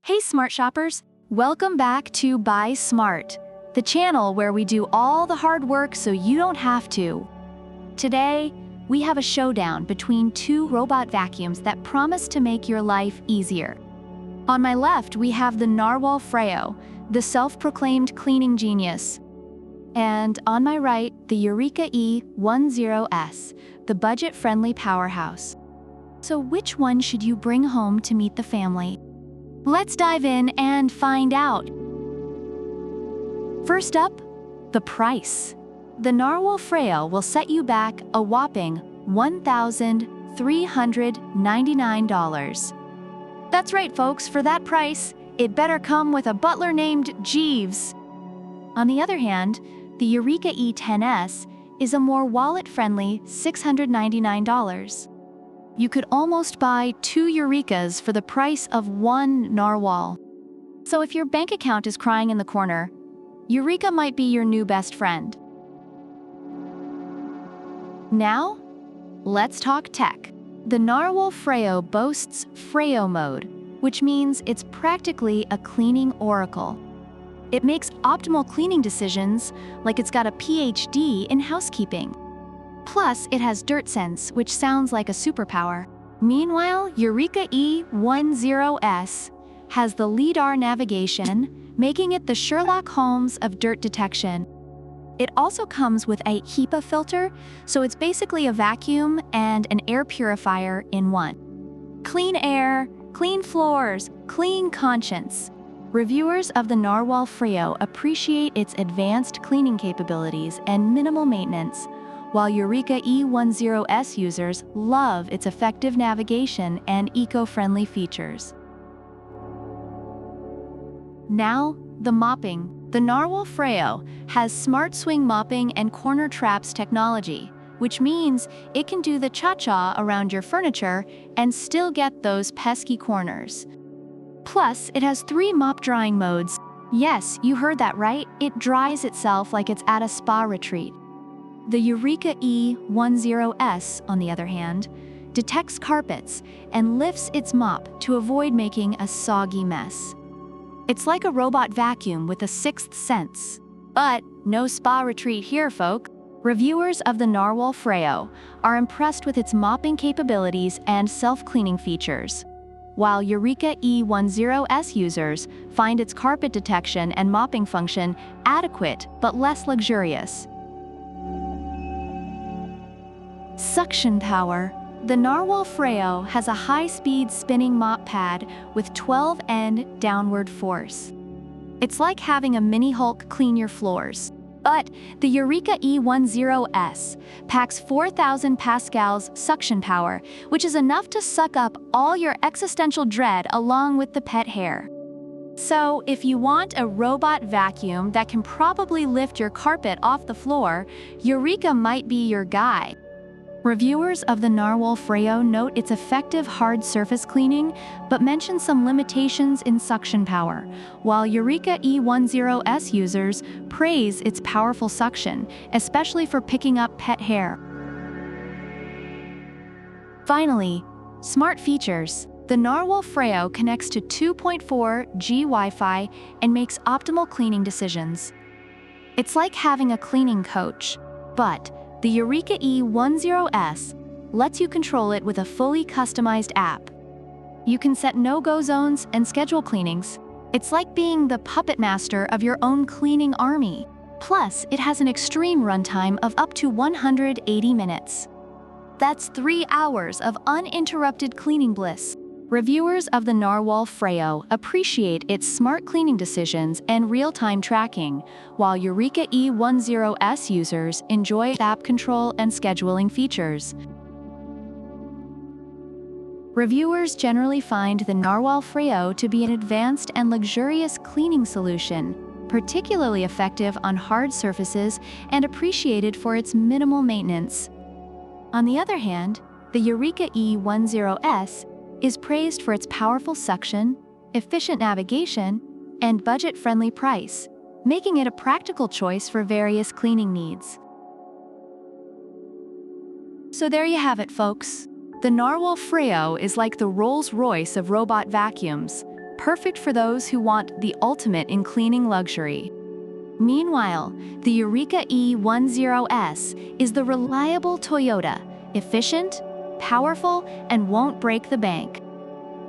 Hey smart shoppers, welcome back to Buy Smart, the channel where we do all the hard work so you don't have to. Today, we have a showdown between two robot vacuums that promise to make your life easier. On my left, we have the Narwal Freo, the self-proclaimed cleaning genius. And on my right, the Eureka E10s, the budget-friendly powerhouse. So which one should you bring home to meet the family? Let's dive in and find out. First up, the price. The Narwal Freo will set you back a whopping $1,399. That's right, folks, for that price, it better come with a butler named Jeeves. On the other hand, the Eureka E10s is a more wallet-friendly $699. You could almost buy 2 Eurekas for the price of 1 Narwal. So if your bank account is crying in the corner, Eureka might be your new best friend. Now, let's talk tech. The Narwal Freo boasts Freo Mode, which means it's practically a cleaning oracle. It makes optimal cleaning decisions like it's got a PhD in housekeeping. Plus, it has dirt sense, which sounds like a superpower. Meanwhile, Eureka E10s has the LiDAR navigation, making it the Sherlock Holmes of dirt detection. It also comes with a HEPA filter, so it's basically a vacuum and an air purifier in one. Clean air, clean floors, clean conscience. Reviewers of the Narwal Freo appreciate its advanced cleaning capabilities and minimal maintenance, while Eureka E10s users love its effective navigation and eco-friendly features. Now, the mopping. The Narwal Freo has smart swing mopping and corner traps technology, which means it can do the cha-cha around your furniture and still get those pesky corners. Plus, it has 3 mop drying modes. Yes, you heard that right, it dries itself like it's at a spa retreat. The Eureka E10s, on the other hand, detects carpets and lifts its mop to avoid making a soggy mess. It's like a robot vacuum with a 6th sense. But no spa retreat here, folk. Reviewers of the Narwal Freo are impressed with its mopping capabilities and self-cleaning features, while Eureka E10s users find its carpet detection and mopping function adequate but less luxurious. Suction power. The Narwal Freo has a high-speed spinning mop pad with 12N downward force. It's like having a mini Hulk clean your floors. But the Eureka E10s packs 4,000 pascals suction power, which is enough to suck up all your existential dread along with the pet hair. So, if you want a robot vacuum that can probably lift your carpet off the floor, Eureka might be your guy. Reviewers of the Narwal Freo note its effective hard surface cleaning, but mention some limitations in suction power, while Eureka E10s users praise its powerful suction, especially for picking up pet hair. Finally, smart features. The Narwal Freo connects to 2.4G Wi-Fi and makes optimal cleaning decisions. It's like having a cleaning coach, but the Eureka E10s lets you control it with a fully customized app. You can set no-go zones and schedule cleanings. It's like being the puppet master of your own cleaning army. Plus, it has an extreme runtime of up to 180 minutes. That's 3 hours of uninterrupted cleaning bliss. Reviewers of the Narwal Freo appreciate its smart cleaning decisions and real-time tracking, while Eureka E10s users enjoy app control and scheduling features. Reviewers generally find the Narwal Freo to be an advanced and luxurious cleaning solution, particularly effective on hard surfaces and appreciated for its minimal maintenance. On the other hand, the Eureka E10s is praised for its powerful suction, efficient navigation, and budget-friendly price, making it a practical choice for various cleaning needs. So there you have it, folks. The Narwal Freo is like the Rolls-Royce of robot vacuums, perfect for those who want the ultimate in cleaning luxury. Meanwhile, the Eureka E10s is the reliable Toyota, efficient, powerful, and won't break the bank.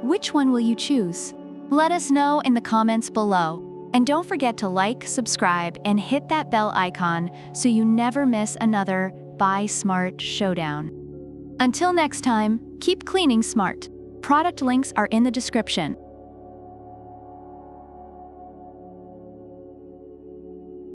Which one will you choose? Let us know in the comments below. And don't forget to like, subscribe, and hit that bell icon so you never miss another Buy Smart showdown. Until next time, keep cleaning smart. Product links are in the description.